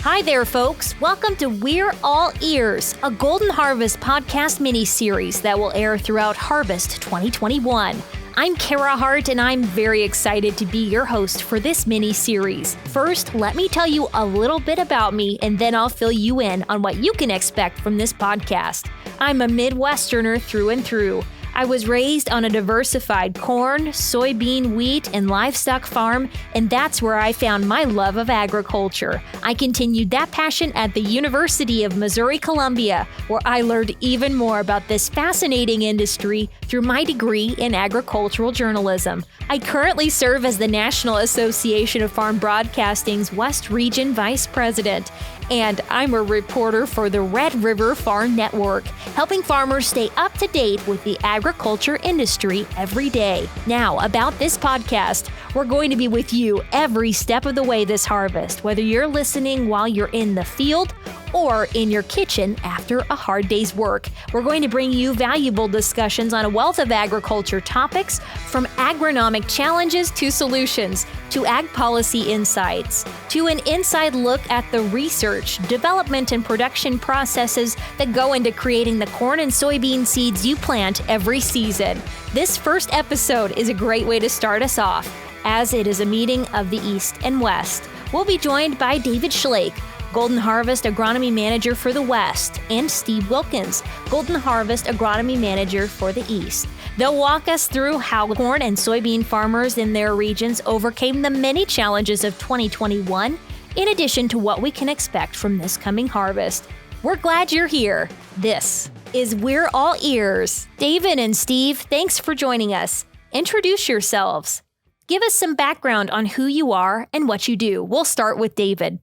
Hi there, folks. Welcome to We're All Ears, a Golden Harvest podcast mini-series that will air throughout Harvest 2021. I'm Carah Hart, and I'm very excited to be your host for this mini-series. First, let me tell you a little bit about me, and then I'll fill you in on what you can expect from this podcast. I'm a Midwesterner through and through. I was raised on a diversified corn, soybean, wheat, and livestock farm, and that's where I found my love of agriculture. I continued that passion at the University of Missouri-Columbia, where I learned even more about this fascinating industry through my degree in agricultural journalism. I currently serve as the National Association of Farm Broadcasting's West Region Vice President, and I'm a reporter for the Red River Farm Network, helping farmers stay up to date with the agriculture industry every day. Now, about this podcast, we're going to be with you every step of the way this harvest, whether you're listening while you're in the field or in your kitchen after a hard day's work. We're going to bring you valuable discussions on a wealth of agriculture topics, from agronomic challenges to solutions, to ag policy insights, to an inside look at the research, development, and production processes that go into creating the corn and soybean seeds you plant every season. This first episode is a great way to start us off, as it is a meeting of the East and West. We'll be joined by David Schlake, Golden Harvest Agronomy Manager for the West, and Steve Wilkens, Golden Harvest Agronomy Manager for the East. They'll walk us through how corn and soybean farmers in their regions overcame the many challenges of 2021, in addition to what we can expect from this coming harvest. We're glad you're here. This is We're All Ears. David and Steve, thanks for joining us. Introduce yourselves. Give us some background on who you are and what you do. We'll start with David.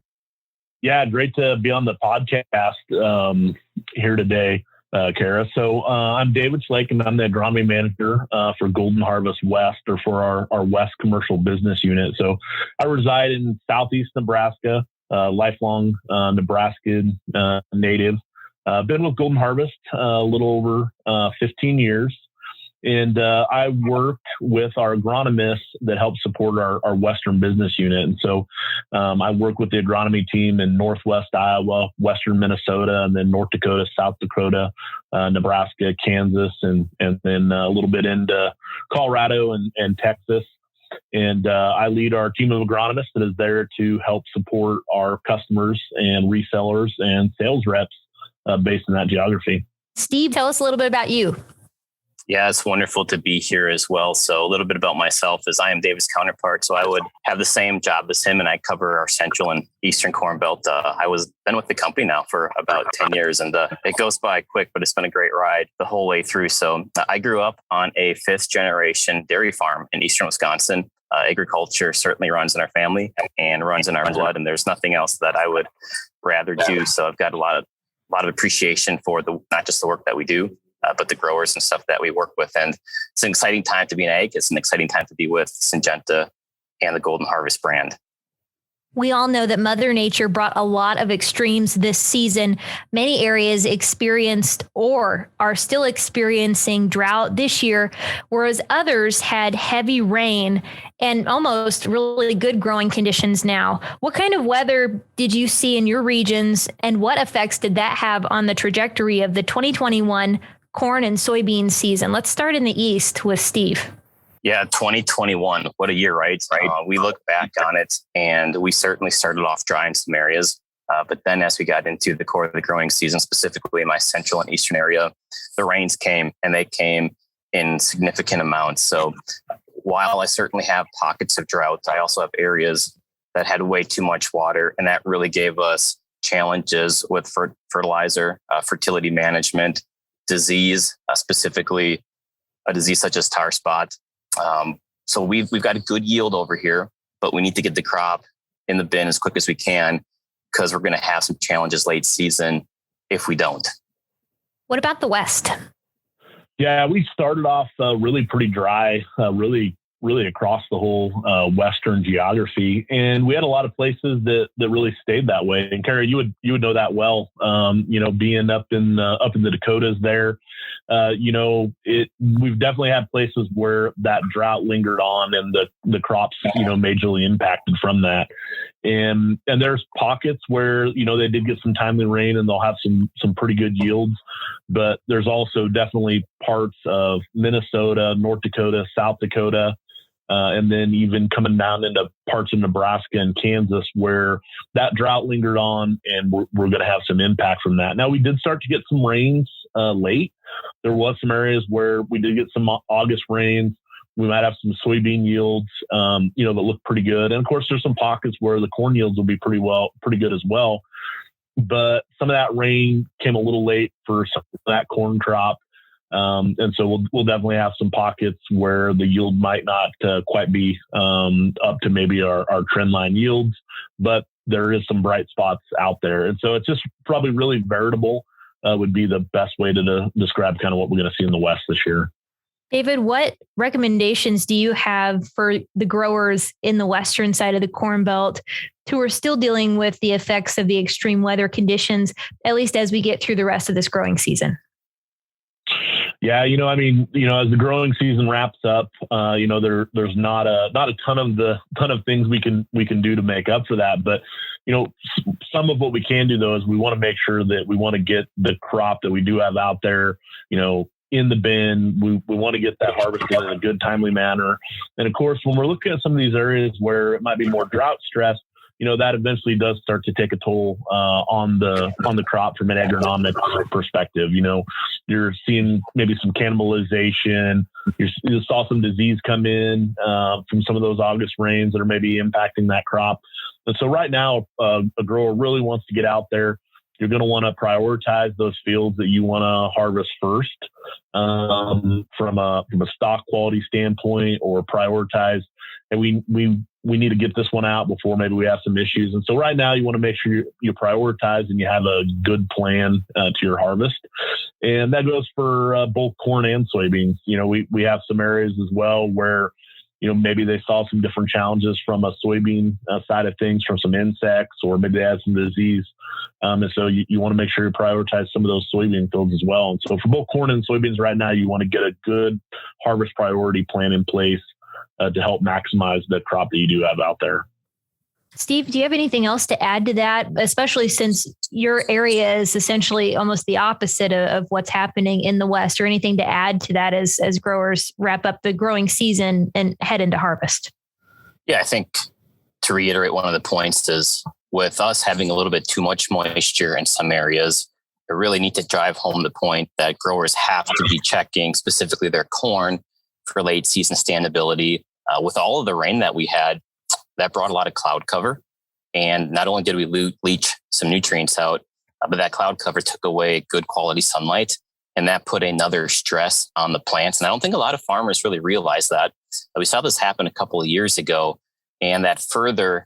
Yeah, great to be on the podcast here today, Carah. So I'm David Schlake, and I'm the agronomy manager for Golden Harvest West, or for our West Commercial Business Unit. So I reside in Southeast Nebraska, lifelong Nebraska native. Been with Golden Harvest a little over 15 years. And I work with our agronomists that help support our Western business unit. And so I work with the agronomy team in Northwest Iowa, Western Minnesota, and then North Dakota, South Dakota, Nebraska, Kansas, and then a little bit into Colorado and Texas. And I lead our team of agronomists that is there to help support our customers and resellers and sales reps based on that geography. Steve, tell us a little bit about you. Yeah, it's wonderful to be here as well. So a little bit about myself is I am David's counterpart. So I would have the same job as him, and I cover our central and eastern corn belt. I was been with the company now for about 10 years, and it goes by quick, but it's been a great ride the whole way through. So I grew up on a 5th generation dairy farm in eastern Wisconsin. Agriculture certainly runs in our family and runs in our blood, and there's nothing else that I would rather do. So I've got a lot of appreciation for not just the work that we do, but the growers and stuff that we work with. And it's an exciting time to be in ag. It's an exciting time to be with Syngenta and the Golden Harvest brand. We all know that Mother Nature brought a lot of extremes this season. Many areas experienced or are still experiencing drought this year, whereas others had heavy rain and almost really good growing conditions now. What kind of weather did you see in your regions, and what effects did that have on the trajectory of the 2021 corn and soybean season? Let's start in the East with Steve. Yeah, 2021. What a year, right? We look back on it, and we certainly started off dry in some areas. But then as we got into the core of the growing season, specifically in my central and eastern area, the rains came, and they came in significant amounts. So while I certainly have pockets of drought, I also have areas that had way too much water, and that really gave us challenges with fertilizer, fertility management, disease, specifically a disease such as tar spot. So we've got a good yield over here, but we need to get the crop in the bin as quick as we can, because we're going to have some challenges late season if we don't. What about the West? Yeah, we started off really pretty dry, really across the whole Western geography. And we had a lot of places that really stayed that way. And Carah, you would know that well, being up in the Dakotas there, we've definitely had places where that drought lingered on and the crops, majorly impacted from that. And there's pockets where, they did get some timely rain and they'll have some pretty good yields. But there's also definitely parts of Minnesota, North Dakota, South Dakota, and then even coming down into parts of Nebraska and Kansas where that drought lingered on, and we're going to have some impact from that. Now, we did start to get some rains late. There was some areas where we did get some August rains. We might have some soybean yields, that look pretty good. And of course, there's some pockets where the corn yields will be pretty good as well. But some of that rain came a little late for some of that corn crop. And so we'll definitely have some pockets where the yield might not quite be up to maybe our trend line yields, but there is some bright spots out there. And so it's just probably really veritable would be the best way to describe kind of what we're going to see in the West this year. David, what recommendations do you have for the growers in the western side of the Corn Belt who are still dealing with the effects of the extreme weather conditions, at least as we get through the rest of this growing season? Yeah, as the growing season wraps up, there's not a ton of things we can do to make up for that. But, some of what we can do though is we want to make sure that we want to get the crop that we do have out there, in the bin. We want to get that harvested in a good, timely manner. And of course, when we're looking at some of these areas where it might be more drought stress, that eventually does start to take a toll on the crop from an agronomic perspective. You're seeing maybe some cannibalization. You saw some disease come in from some of those August rains that are maybe impacting that crop. And so right now, a grower really wants to get out there. You're going to want to prioritize those fields that you want to harvest first from a stock quality standpoint, or prioritize. And we need to get this one out before maybe we have some issues. And so right now you want to make sure you prioritize and you have a good plan to your harvest. And that goes for both corn and soybeans. We have some areas as well where, maybe they saw some different challenges from a soybean side of things, from some insects, or maybe they had some disease. And so you want to make sure you prioritize some of those soybean fields as well. And so for both corn and soybeans right now, you want to get a good harvest priority plan in place to help maximize the crop that you do have out there. Steve, do you have anything else to add to that, especially since your area is essentially almost the opposite of what's happening in the West, or anything to add to that as growers wrap up the growing season and head into harvest? Yeah, I think to reiterate one of the points is, with us having a little bit too much moisture in some areas, I really need to drive home the point that growers have to be checking specifically their corn for late season standability. With all of the rain that we had, that brought a lot of cloud cover. And not only did we leach some nutrients out, but that cloud cover took away good quality sunlight. And that put another stress on the plants. And I don't think a lot of farmers really realize that. We saw this happen a couple of years ago, and that further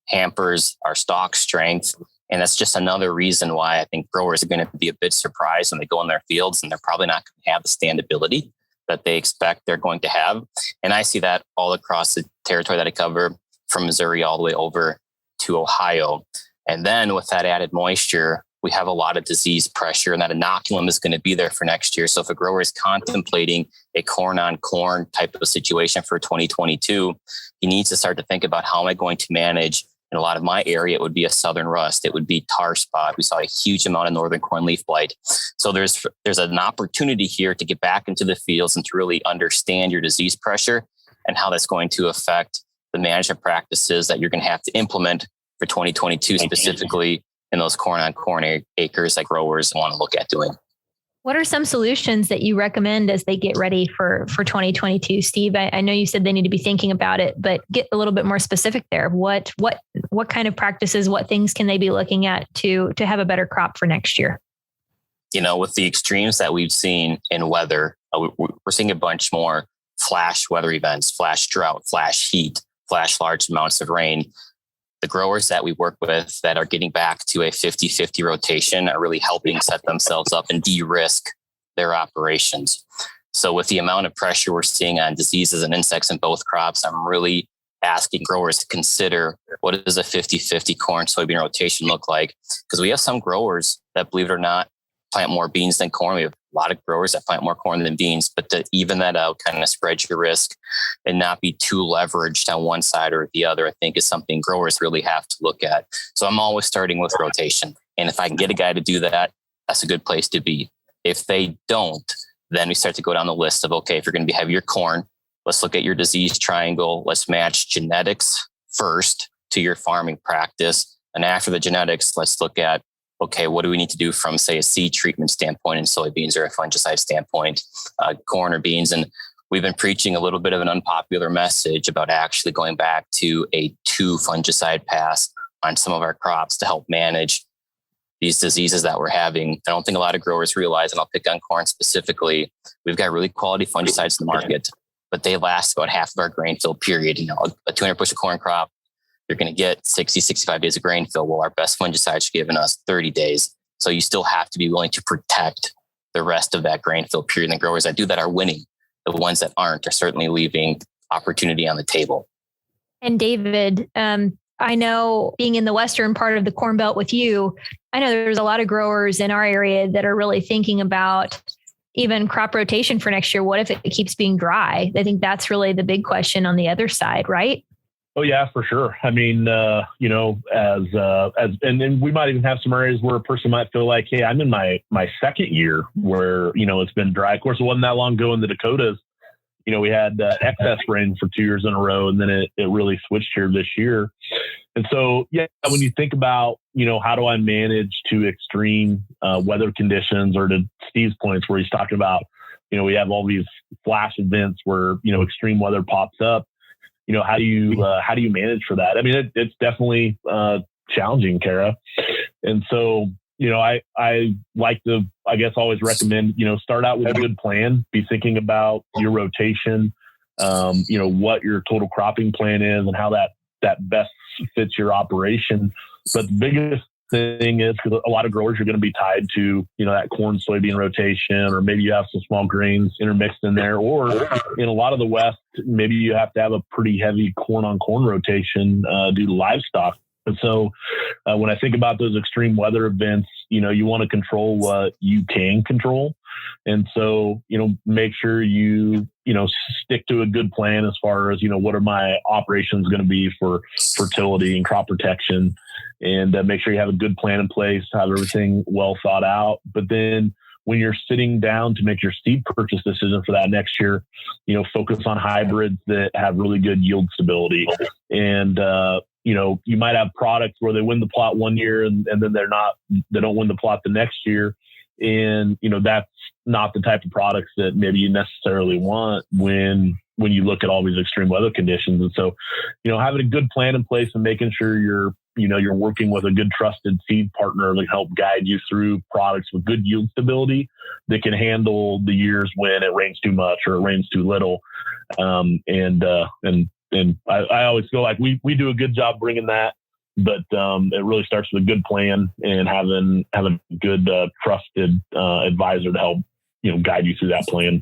hampers our stalk strength. And that's just another reason why I think growers are going to be a bit surprised when they go in their fields and they're probably not going to have the standability that they expect they're going to have. And I see that all across the territory that I cover, from Missouri all the way over to Ohio. And then with that added moisture, we have a lot of disease pressure, and that inoculum is going to be there for next year. So if a grower is contemplating a corn on corn type of situation for 2022, he needs to start to think about, how am I going to manage? In a lot of my area, it would be a southern rust. It would be tar spot. We saw a huge amount of northern corn leaf blight. So there's an opportunity here to get back into the fields and to really understand your disease pressure and how that's going to affect the management practices that you're going to have to implement for 2022, specifically in those corn on corn acres that growers want to look at doing. What are some solutions that you recommend as they get ready for 2022? Steve, I know you said they need to be thinking about it, but get a little bit more specific there. What kind of practices, what things can they be looking at to have a better crop for next year? With the extremes that we've seen in weather, we're seeing a bunch more flash weather events, flash drought, flash heat, flash large amounts of rain. The growers that we work with that are getting back to a 50-50 rotation are really helping set themselves up and de-risk their operations. So with the amount of pressure we're seeing on diseases and insects in both crops, I'm really asking growers to consider, what does a 50-50 corn soybean rotation look like? Because we have some growers that, believe it or not, plant more beans than corn. We have a lot of growers that plant more corn than beans, but to even that out, kind of spread your risk and not be too leveraged on one side or the other, I think is something growers really have to look at. So I'm always starting with rotation. And if I can get a guy to do that, that's a good place to be. If they don't, then we start to go down the list of, okay, if you're going to be heavier corn, let's look at your disease triangle. Let's match genetics first to your farming practice. And after the genetics, let's look at, okay, what do we need to do from, say, a seed treatment standpoint in soybeans or a fungicide standpoint, corn or beans. And we've been preaching a little bit of an unpopular message about actually going back to a 2 fungicide pass on some of our crops to help manage these diseases that we're having. I don't think a lot of growers realize, and I'll pick on corn specifically, we've got really quality fungicides in the market, but they last about half of our grain fill period. You know, a 200 bushel corn crop, you're going to get 60, 65 days of grain fill. Well, our best fungicides are giving us 30 days. So you still have to be willing to protect the rest of that grain fill period. And the growers that do that are winning. The ones that aren't are certainly leaving opportunity on the table. And David, I know being in the western part of the Corn Belt with you, I know there's a lot of growers in our area that are really thinking about even crop rotation for next year. What if it keeps being dry? I think that's really the big question on the other side, right? Oh yeah, for sure. I mean, you know, and then we might even have some areas where a person might feel like, hey, I'm in my second year where, you know, it's been dry. Of course, it wasn't that long ago in the Dakotas. You know, we had excess rain for 2 years in a row, and then it really switched here this year. And so, yeah, when you think about, you know, how do I manage to extreme weather conditions, or to Steve's points where he's talking about, you know, we have all these flash events where, you know, extreme weather pops up. You know, how do you manage for that? I mean, it's definitely challenging, Carah. And so, you know, I like to, I guess, always recommend, you know, start out with a good plan, be thinking about your rotation, you know, what your total cropping plan is and how that best fits your operation. But the biggest thing is, because a lot of growers are going to be tied to, you know, that corn soybean rotation, or maybe you have some small grains intermixed in there, or in a lot of the West, maybe you have to have a pretty heavy corn on corn rotation due to livestock. And so when I think about those extreme weather events, you know, you want to control what you can control. And so, you know, make sure you know, stick to a good plan as far as, you know, what are my operations going to be for fertility and crop protection, and make sure you have a good plan in place, have everything well thought out. But then when you're sitting down to make your seed purchase decision for that next year, you know, focus on hybrids that have really good yield stability. And, you know, you might have products where they win the plot one year and then they don't win the plot the next year. And, you know, that's not the type of products that maybe you necessarily want when you look at all these extreme weather conditions. And so, you know, having a good plan in place and making sure you're working with a good trusted seed partner to help guide you through products with good yield stability that can handle the years when it rains too much or it rains too little. And I always feel like we do a good job bringing that, but it really starts with a good plan and having a good trusted advisor to help, you know, guide you through that plan.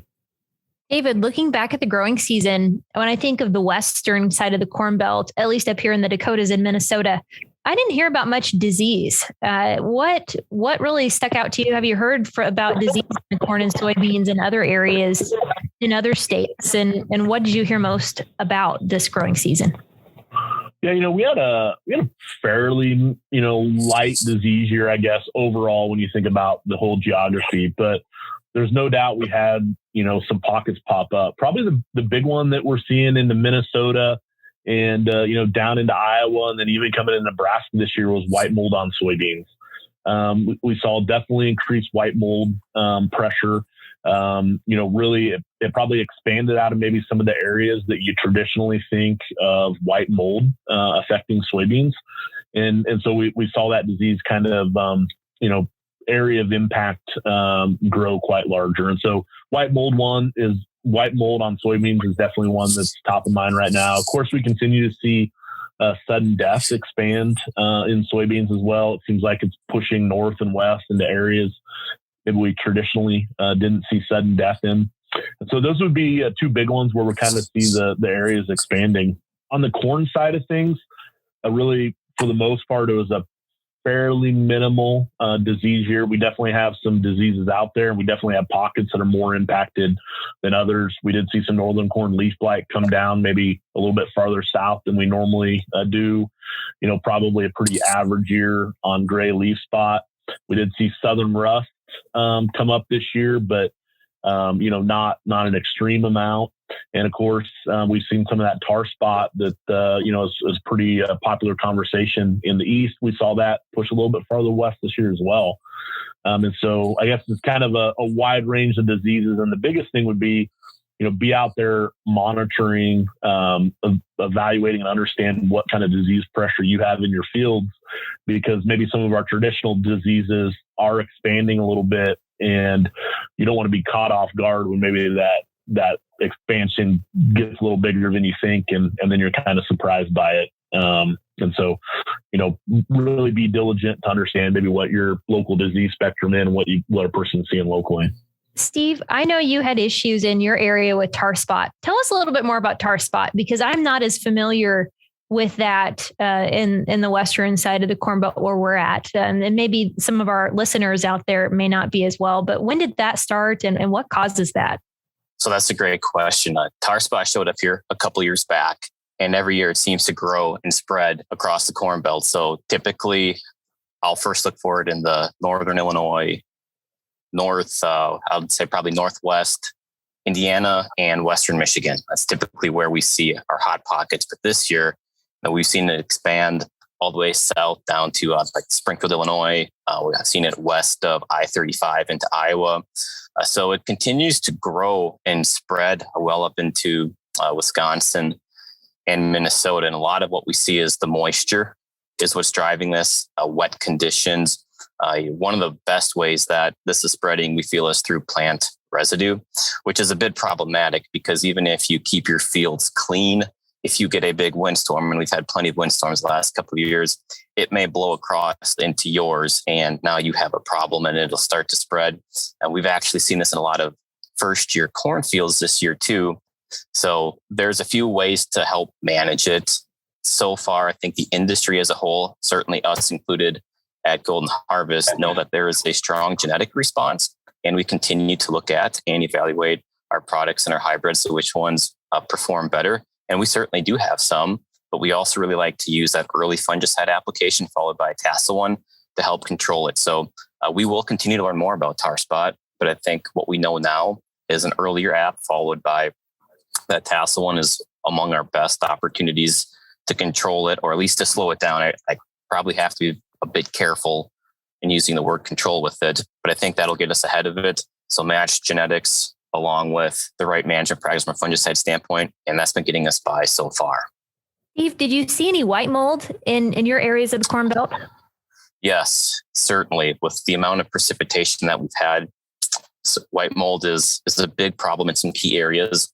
David, looking back at the growing season, when I think of the western side of the Corn Belt, at least up here in the Dakotas and Minnesota, I didn't hear about much disease. What really stuck out to you? Have you heard about disease in corn and soybeans in other areas in other states? And what did you hear most about this growing season? Yeah, you know, we had a fairly, you know, light disease year, I guess, overall, when you think about the whole geography. But there's no doubt we had, you know, some pockets pop up. Probably the big one that we're seeing into Minnesota and, you know, down into Iowa, and then even coming in Nebraska this year, was white mold on soybeans. We saw definitely increased white mold pressure. You know, really, it probably expanded out of maybe some of the areas that you traditionally think of white mold affecting soybeans. And so we saw that disease kind of, you know, area of impact grow quite larger. And so white mold on soybeans is definitely one that's top of mind right now. Of course, we continue to see sudden deaths expand in soybeans as well. It seems like it's pushing north and west into areas that we traditionally didn't see sudden death in. And so those would be two big ones where we kind of see the areas expanding. On the corn side of things, really, for the most part, it was a fairly minimal disease year. We definitely have some diseases out there, and we definitely have pockets that are more impacted than others. We did see some northern corn leaf blight come down maybe a little bit farther south than we normally do. Probably a pretty average year on gray leaf spot. We did see southern rust come up this year, but not an extreme amount. And of course, we've seen some of that tar spot that, is pretty popular conversation in the East. We saw that push a little bit farther west this year as well. And so I guess it's kind of a wide range of diseases. And the biggest thing would be, be out there monitoring, evaluating and understanding what kind of disease pressure you have in your fields, because maybe some of our traditional diseases are expanding a little bit, and you don't want to be caught off guard when maybe that expansion gets a little bigger than you think, and then you're kind of surprised by it. And so, really be diligent to understand maybe what your local disease spectrum is and what a person's seeing locally. Steve, I know you had issues in your area with tar spot. Tell us a little bit more about tar spot, because I'm not as familiar with that in the western side of the Corn Belt where we're at. And maybe some of our listeners out there may not be as well. But when did that start, and what causes that? So that's a great question. Tar spot showed up here a couple years back, and every year it seems to grow and spread across the Corn Belt. So typically, I'll first look for it in the northern Illinois, I would say probably northwest Indiana, and western Michigan. That's typically where we see our hot pockets. But this year, we've seen it expand all the way south down to like Springfield, Illinois. We've seen it west of I-35 into Iowa. So it continues to grow and spread well up into Wisconsin and Minnesota. And a lot of what we see is the moisture is what's driving this, wet conditions. One of the best ways that this is spreading, we feel, is through plant residue, which is a bit problematic, because even if you keep your fields clean, if you get a big windstorm, and we've had plenty of windstorms the last couple of years, it may blow across into yours, and now you have a problem and it'll start to spread. And we've actually seen this in a lot of first year cornfields this year too. So there's a few ways to help manage it. So far, I think the industry as a whole, certainly us included at Golden Harvest, know that there is a strong genetic response, and we continue to look at and evaluate our products and our hybrids, so which ones perform better. And we certainly do have some, but we also really like to use that early fungicide application followed by a tassel one to help control it. So we will continue to learn more about tar spot, but I think what we know now is an earlier app followed by that tassel one is among our best opportunities to control it, or at least to slow it down. I probably have to be a bit careful in using the word control with it, but I think that'll get us ahead of it. So match genetics along with the right management practice from a fungicide standpoint, and that's been getting us by so far. Steve, did you see any white mold in your areas of the Corn Belt? Yes, certainly. With the amount of precipitation that we've had, so white mold is a big problem in some key areas.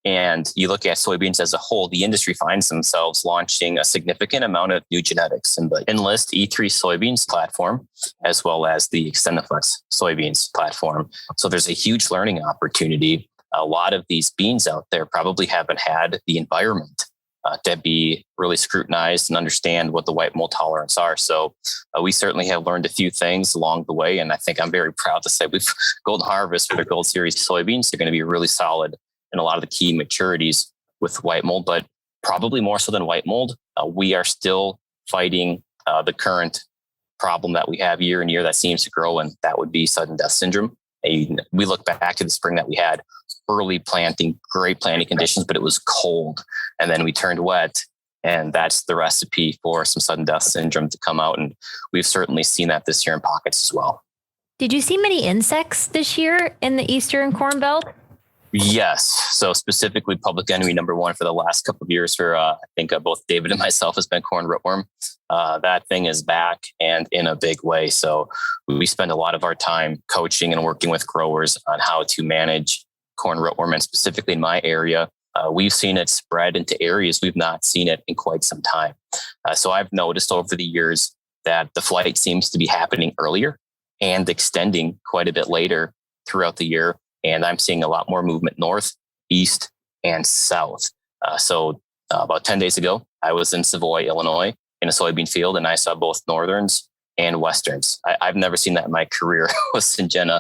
And you look at soybeans as a whole, the industry finds themselves launching a significant amount of new genetics in the Enlist E3 soybeans platform, as well as the XtendiFlex soybeans platform. So there's a huge learning opportunity. A lot of these beans out there probably haven't had the environment to be really scrutinized and understand what the white mold tolerance are. So we certainly have learned a few things along the way. And I think I'm very proud to say Golden Harvest for the Gold Series soybeans are going to be really solid in a lot of the key maturities with white mold, but probably more so than white mold. We are still fighting the current problem that we have year and year that seems to grow, and that would be sudden death syndrome. And we look back to the spring that we had early planting, great planting conditions, but it was cold. And then we turned wet, and that's the recipe for some sudden death syndrome to come out. And we've certainly seen that this year in pockets as well. Did you see many insects this year in the Eastern Corn Belt? Yes. So specifically public enemy number one for the last couple of years for, I think both David and myself has been corn rootworm. That thing is back and in a big way. So we spend a lot of our time coaching and working with growers on how to manage corn rootworm. And specifically in my area, we've seen it spread into areas we've not seen it in quite some time. So I've noticed over the years that the flight seems to be happening earlier and extending quite a bit later throughout the year. And I'm seeing a lot more movement north, east, and south. So about 10 days ago, I was in Savoy, Illinois, in a soybean field, and I saw both northerns and westerns. I've never seen that in my career with Syngenta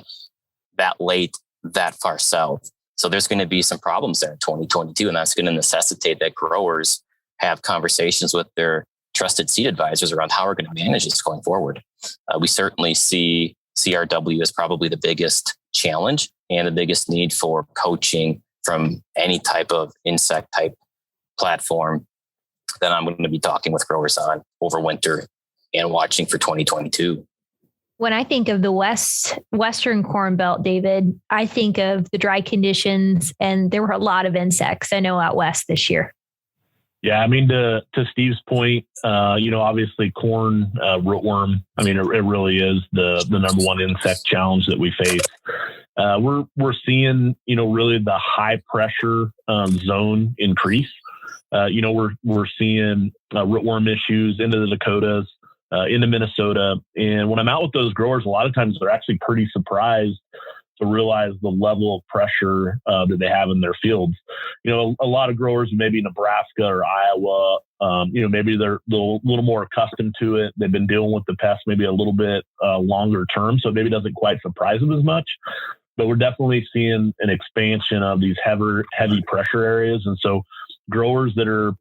that late, that far south. So there's going to be some problems there in 2022, and that's going to necessitate that growers have conversations with their trusted seed advisors around how we're going to manage this going forward. We certainly see CRW as probably the biggest challenge and the biggest need for coaching from any type of insect type platform that I'm going to be talking with growers on over winter and watching for 2022. When I think of the Western Corn Belt, David, I think of the dry conditions, and there were a lot of insects I know out west this year. Yeah, I mean, to Steve's point, obviously corn, rootworm, I mean, it really is the number one insect challenge that we face. We're seeing, really the high pressure zone increase. We're seeing rootworm issues into the Dakotas, into Minnesota. And when I'm out with those growers, a lot of times they're actually pretty surprised to realize the level of pressure that they have in their fields. A lot of growers, maybe Nebraska or Iowa, maybe they're a little more accustomed to it. They've been dealing with the pest maybe a little bit longer term, so maybe it doesn't quite surprise them as much. But we're definitely seeing an expansion of these heavy pressure areas. And so growers that are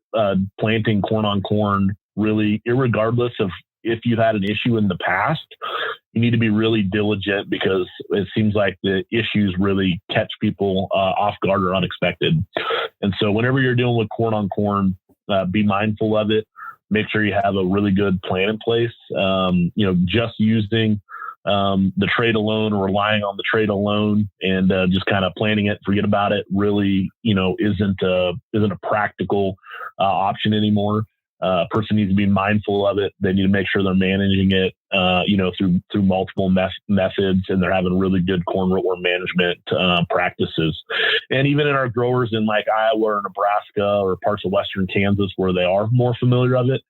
planting corn on corn, really, irregardless of if you've had an issue in the past, you need to be really diligent, because it seems like the issues really catch people off guard or unexpected. And so whenever you're dealing with corn on corn, be mindful of it. Make sure you have a really good plan in place. Just using the trade alone, or relying on the trade alone, and just kind of planning it, forget about it, really, isn't a practical option anymore. A person needs to be mindful of it. They need to make sure they're managing it, through multiple methods, and they're having really good corn rootworm management practices. And even in our growers in like Iowa or Nebraska or parts of Western Kansas, where they are more familiar of it,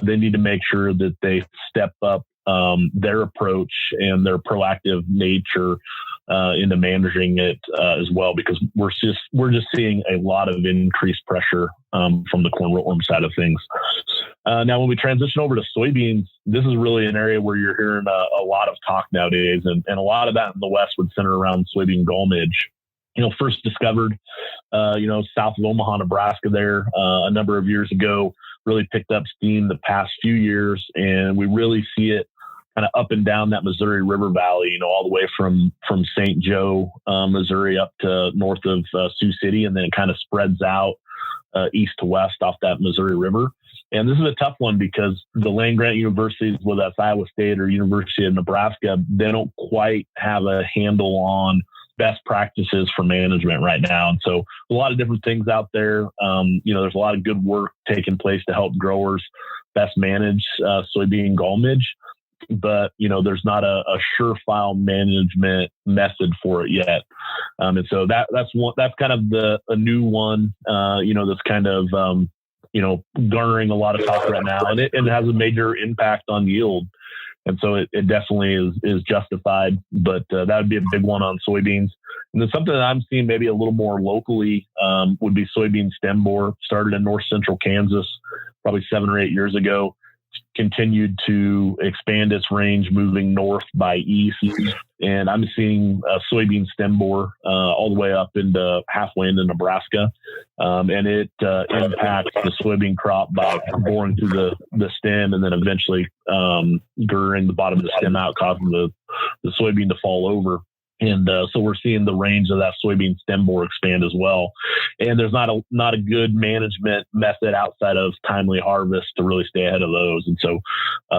they need to make sure that they step up their approach and their proactive nature into managing it as well, because we're just seeing a lot of increased pressure from the corn rootworm side of things. Now, when we transition over to soybeans, this is really an area where you're hearing a lot of talk nowadays, and a lot of that in the West would center around soybean gall midge. First discovered, south of Omaha, Nebraska there a number of years ago, really picked up steam the past few years, and we really see it kind of up and down that Missouri River Valley, all the way from St. Joe, Missouri, up to north of Sioux City, and then it kind of spreads out east to west off that Missouri River. And this is a tough one, because the land-grant universities, whether that's Iowa State or University of Nebraska, they don't quite have a handle on best practices for management right now. And so a lot of different things out there. There's a lot of good work taking place to help growers best manage soybean gall midge. But, there's not a surefire management method for it yet. And so that's kind of a new one, that's kind of, garnering a lot of talk right now, and it has a major impact on yield. And so it definitely is justified, but that would be a big one on soybeans. And then something that I'm seeing maybe a little more locally would be soybean stem borer. Started in north central Kansas probably 7 or 8 years ago. Continued to expand its range, moving north by east. And I'm seeing soybean stem borer all the way up into halfway into Nebraska. And it impacts the soybean crop by boring through the stem, and then eventually girring the bottom of the stem out, causing the soybean to fall over. And so we're seeing the range of that soybean stem borer expand as well. And there's not a good management method outside of timely harvest to really stay ahead of those. And so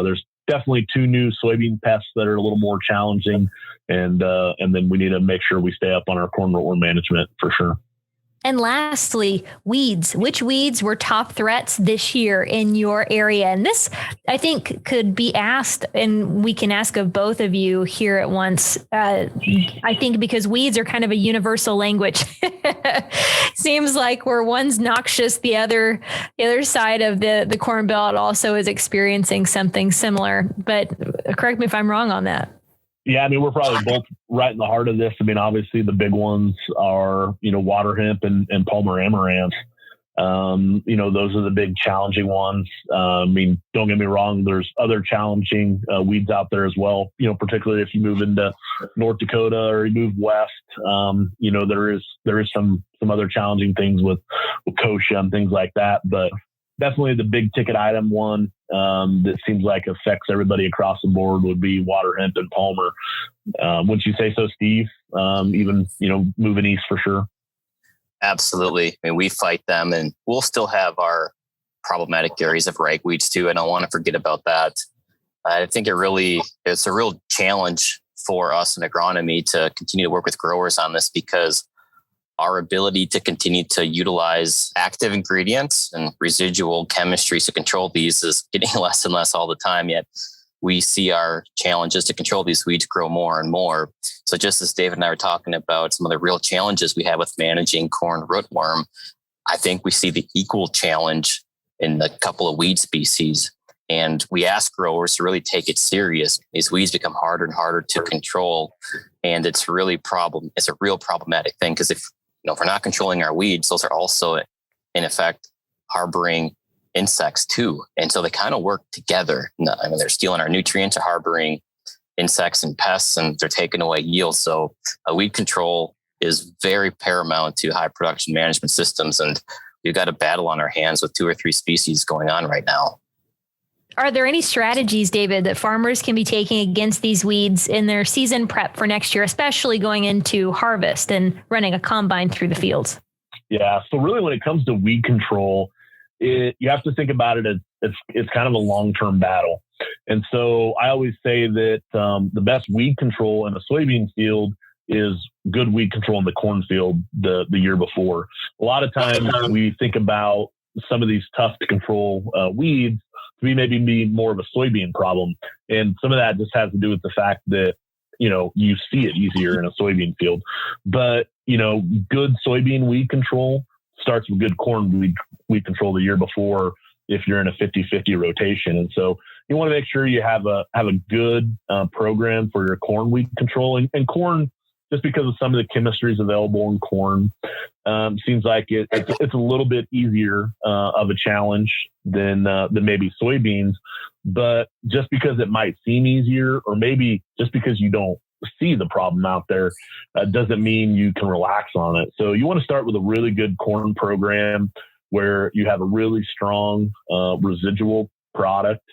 there's definitely 2 new soybean pests that are a little more challenging. And then we need to make sure we stay up on our corn rootworm management for sure. And lastly, weeds. Which weeds were top threats this year in your area? And this, I think, could be asked, and we can ask of both of you here at once. I think because weeds are kind of a universal language. Seems like where one's noxious, the other side of the Corn Belt also is experiencing something similar. But correct me if I'm wrong on that. Yeah, I mean, we're probably both right in the heart of this. I mean, obviously the big ones are, waterhemp and Palmer amaranth. Those are the big challenging ones. Don't get me wrong, there's other challenging weeds out there as well, particularly if you move into North Dakota or you move west. There is some other challenging things with kochia and things like that, but definitely the big ticket item one that seems like affects everybody across the board would be waterhemp and palmer. Wouldn't you say so, Steve? Even moving east for sure. Absolutely. We fight them, and we'll still have our problematic areas of ragweeds too. I don't want to forget about that. I think it's a real challenge for us in agronomy to continue to work with growers on this, because our ability to continue to utilize active ingredients and residual chemistries to control these is getting less and less all the time. Yet we see our challenges to control these weeds grow more and more. So just as David and I were talking about some of the real challenges we have with managing corn rootworm, I think we see the equal challenge in a couple of weed species. And we ask growers to really take it serious. These weeds become harder and harder to control. And it's a real problematic thing, because if we're not controlling our weeds, those are also in effect harboring insects too. And so they kind of work together. They're stealing our nutrients, are harboring insects and pests, and they're taking away yield. So weed control is very paramount to high production management systems. And we've got a battle on our hands with 2 or 3 species going on right now. Are there any strategies, David, that farmers can be taking against these weeds in their season prep for next year, especially going into harvest and running a combine through the fields? Yeah. So really, when it comes to weed control, you have to think about it as it's kind of a long-term battle. And so I always say that the best weed control in a soybean field is good weed control in the cornfield the year before. A lot of times we think about some of these tough to control weeds to maybe be more of a soybean problem. And some of that just has to do with the fact that, you see it easier in a soybean field. But, good soybean weed control starts with good corn weed control the year before if you're in a 50-50 rotation. And so you want to make sure you have a good program for your corn weed control. And corn, just because of some of the chemistries available in corn, seems like it's a little bit easier of a challenge than maybe soybeans. But just because it might seem easier, or maybe just because you don't see the problem out there, doesn't mean you can relax on it. So you want to start with a really good corn program where you have a really strong residual product,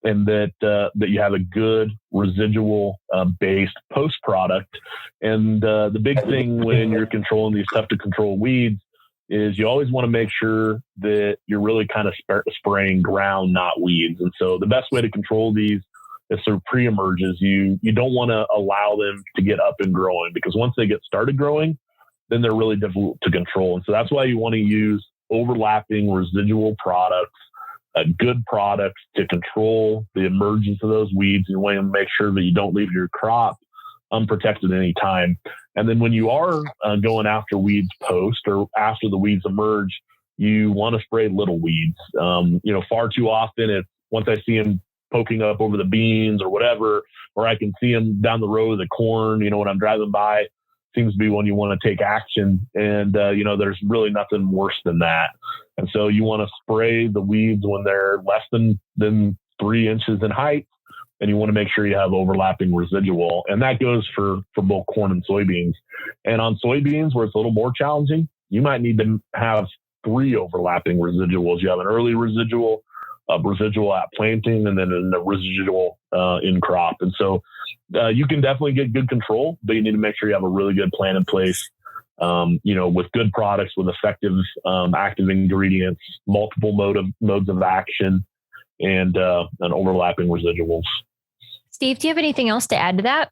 and that you have a good residual based post product. And the big thing when you're controlling these tough to control weeds is you always want to make sure that you're really kind of spraying ground, not weeds. And so the best way to control these is through pre-emerges. You don't want to allow them to get up and growing, because once they get started growing, then they're really difficult to control. And so that's why you want to use overlapping residual products, good products to control the emergence of those weeds. You want to make sure that you don't leave your crop unprotected at any time. And then when you are going after weeds post or after the weeds emerge, you want to spray little weeds. Far too often, once I see them poking up over the beans or whatever, or I can see them down the road of the corn, when I'm driving by, seems to be when you want to take action. And, there's really nothing worse than that. And so you want to spray the weeds when they're less than 3 inches in height, and you want to make sure you have overlapping residual. And that goes for both corn and soybeans. And on soybeans, where it's a little more challenging, you might need to have 3 overlapping residuals. You have an early residual, a residual at planting, and then a residual in crop. And so you can definitely get good control, but you need to make sure you have a really good plan in place, with good products, with effective active ingredients, multiple modes of action, and overlapping residuals. Steve, do you have anything else to add to that?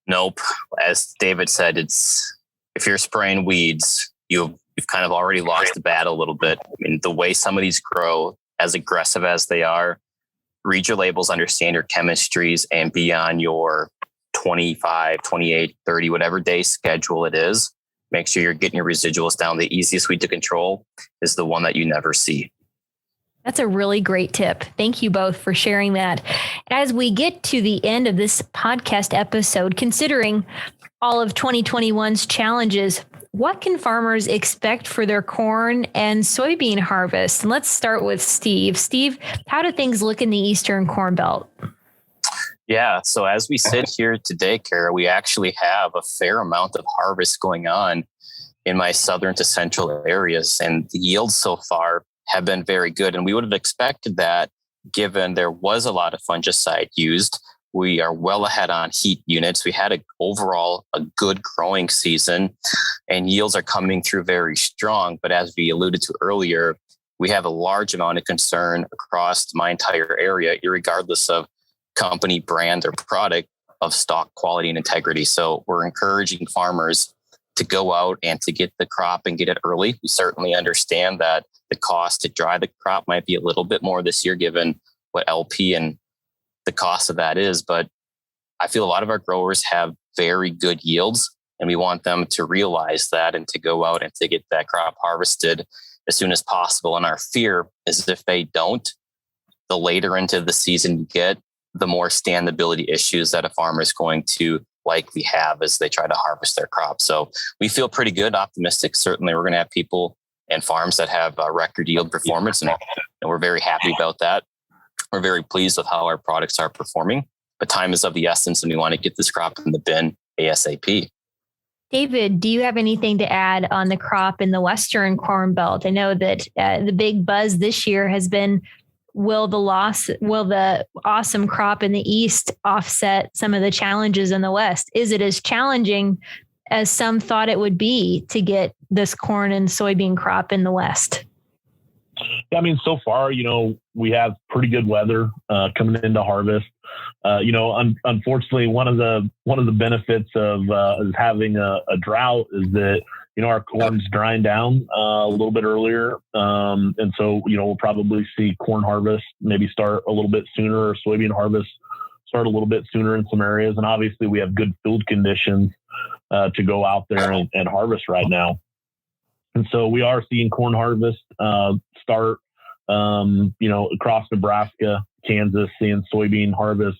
Nope. As David said, if you're spraying weeds, you've kind of already lost the battle a little bit. The way some of these grow, as aggressive as they are, read your labels, understand your chemistries, and be on your 25, 28, 30, whatever day schedule it is. Make sure you're getting your residuals down. The easiest weed to control is the one that you never see. That's a really great tip. Thank you both for sharing that. As we get to the end of this podcast episode, considering all of 2021's challenges, what can farmers expect for their corn and soybean harvest? And let's start with Steve. Steve, how do things look in the Eastern Corn Belt? Yeah, so as we sit here today, Carah, we actually have a fair amount of harvest going on in my southern to central areas, and the yields so far have been very good. And we would have expected that given there was a lot of fungicide used. We are well ahead on heat units. We had overall a good growing season, and yields are coming through very strong. But as we alluded to earlier, we have a large amount of concern across my entire area, irregardless of company, brand, or product, of stock quality and integrity. So we're encouraging farmers to go out and to get the crop and get it early. We certainly understand that the cost to dry the crop might be a little bit more this year, given what LP and the cost of that is. But I feel a lot of our growers have very good yields, and we want them to realize that and to go out and to get that crop harvested as soon as possible. And our fear is if they don't, the later into the season you get, the more standability issues that a farmer is going to likely have as they try to harvest their crop. So we feel pretty good, optimistic. Certainly we're going to have people and farms that have record yield performance, and we're very happy about that. We're very pleased with how our products are performing, but time is of the essence, and we want to get this crop in the bin ASAP. David, do you have anything to add on the crop in the Western Corn Belt? I know that the big buzz this year has been, will the awesome crop in the East offset some of the challenges in the West? Is it as challenging as some thought it would be to get this corn and soybean crop in the West? Yeah, I mean, so far, we have pretty good weather coming into harvest. Unfortunately, one of the benefits of having a drought is that our corn's drying down a little bit earlier, and so we'll probably see corn harvest maybe start a little bit sooner, or soybean harvest start a little bit sooner in some areas. And obviously, we have good field conditions to go out there and harvest right now. And so we are seeing corn harvest start, across Nebraska, Kansas, seeing soybean harvest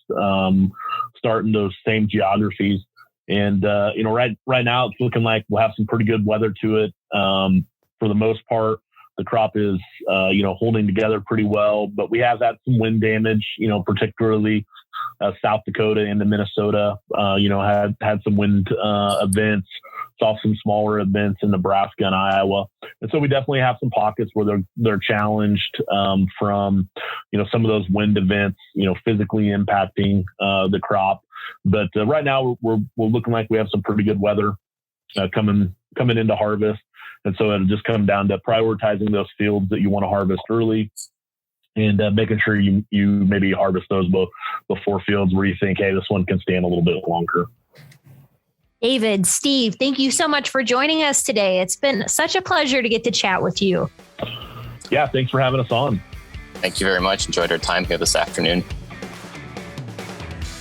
start in those same geographies. And, right now it's looking like we'll have some pretty good weather to it. For the most part, the crop is, holding together pretty well, but we have had some wind damage, particularly South Dakota into Minnesota, had some wind events. Saw some smaller events in Nebraska and Iowa. And so we definitely have some pockets where they're challenged from, some of those wind events, physically impacting the crop. But right now we're looking like we have some pretty good weather coming into harvest. And so it'll just come down to prioritizing those fields that you want to harvest early, and making sure you maybe harvest those before fields where you think, hey, this one can stand a little bit longer. David, Steve, thank you so much for joining us today. It's been such a pleasure to get to chat with you. Yeah, thanks for having us on. Thank you very much. Enjoyed our time here this afternoon.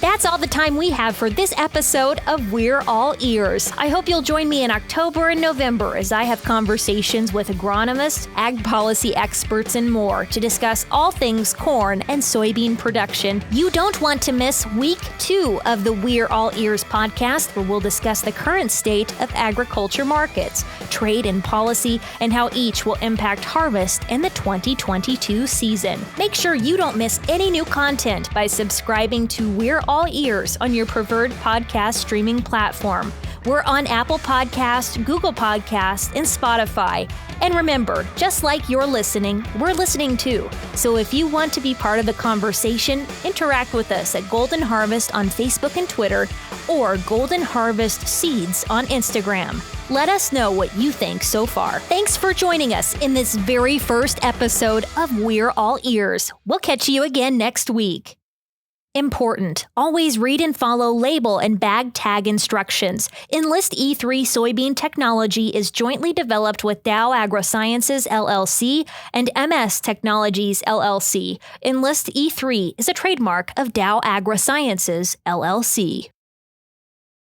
That's all the time we have for this episode of We're All Ears. I hope you'll join me in October and November as I have conversations with agronomists, ag policy experts, and more to discuss all things corn and soybean production. You don't want to miss week 2 of the We're All Ears podcast, where we'll discuss the current state of agriculture markets, trade and policy, and how each will impact harvest in the 2022 season. Make sure you don't miss any new content by subscribing to We're All Ears on your preferred podcast streaming platform. We're on Apple Podcasts, Google Podcasts, and Spotify. And remember, just like you're listening, we're listening too. So if you want to be part of the conversation, interact with us at Golden Harvest on Facebook and Twitter, or Golden Harvest Seeds on Instagram. Let us know what you think so far. Thanks for joining us in this very first episode of We're All Ears. We'll catch you again next week. Important. Always read and follow label and bag tag instructions. Enlist E03 soybean technology is jointly developed with Dow AgroSciences LLC and MS Technologies LLC. Enlist E03 is a trademark of Dow AgroSciences LLC.